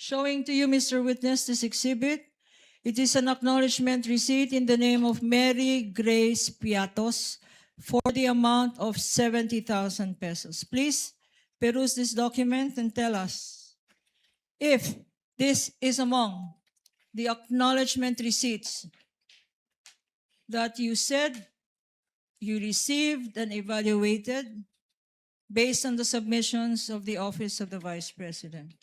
Showing to you, Mr. Witness, this exhibit. It is an acknowledgement receipt in the name of Mary Grace Piatos for the amount of 70,000 pesos. Please peruse this document and tell us if this is among the acknowledgement receipts that you said you received and evaluated based on the submissions of the Office of the Vice President.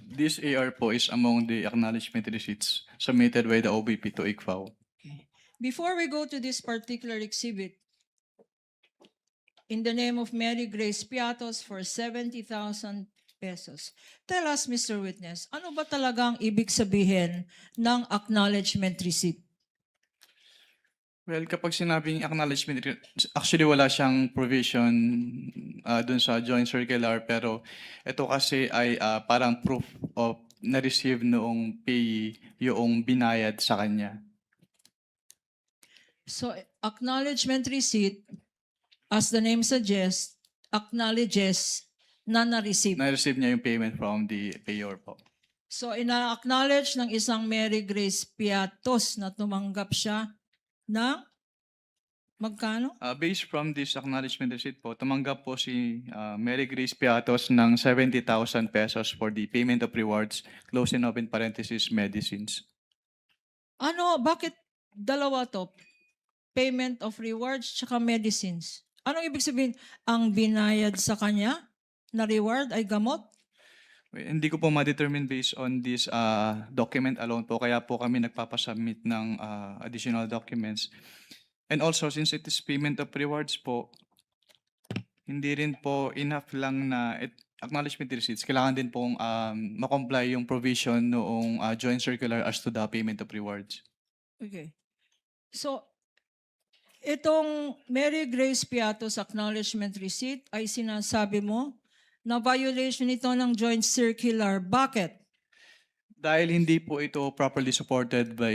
This AR po is among the acknowledgement receipts submitted by the OBP to ICFAO. Before we go to this particular exhibit, in the name of Mary Grace Piatos for 70,000 pesos, tell us, Mr. Witness, ano ba talagang ibig sabihin ng acknowledgement receipt? Well, kapag sinabing acknowledgement, actually wala siyang provision dun sa joint circular, pero ito kasi ay parang proof of na-receive noong payee yung binayad sa kanya. So, acknowledgement receipt, as the name suggests, acknowledges na na-receive. Na-receive niya yung payment from the payor po. So, ina-acknowledge ng isang Mary Grace Piatos na tumanggap siya ng magkano? Based from this acknowledgement receipt po, tumanggap po si Mary Grace Piatos ng 70,000 pesos for the payment of rewards, close and open parenthesis, medicines. Ano, bakit dalawa to? Payment of rewards tsaka medicines. Anong ibig sabihin? Ang binayad sa kanya na reward ay gamot? Hindi ko po ma-determine based on this document alone po, kaya po kami nagpapasubmit ng additional documents. And also, since it is payment of rewards po, hindi rin po enough lang na acknowledgement receipts. Kailangan din pong makomply yung provision noong joint circular as to the payment of rewards. Okay. So, itong Mary Grace Piatos acknowledgement receipt ay sinasabi mo na violation ito ng joint circular. Bakit? Dahil hindi po ito properly supported by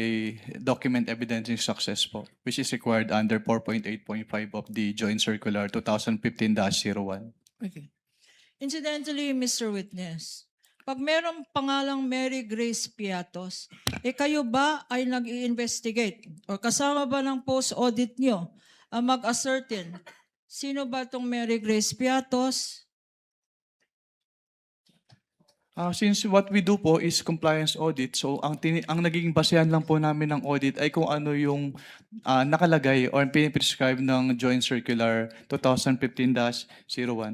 document evidencing success po, which is required under 4.8.5 of the Joint Circular 2015-01. Okay. Incidentally, Mr. Witness, pag merong pangalang Mary Grace Piatos, kayo ba ay nag-i-investigate or kasama ba ng post-audit nyo ang mag-ascertain sino ba itong Mary Grace Piatos? Since what we do po is compliance audit, so ang nagiging basehan lang po namin ng audit ay kung ano yung nakalagay or piniprescribe ng Joint Circular 2015-01.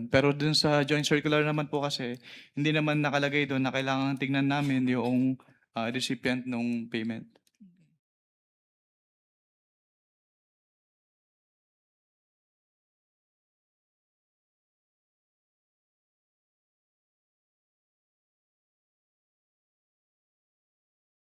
Pero dun sa Joint Circular naman po kasi, hindi naman nakalagay doon na kailangan tingnan namin yung recipient ng payment.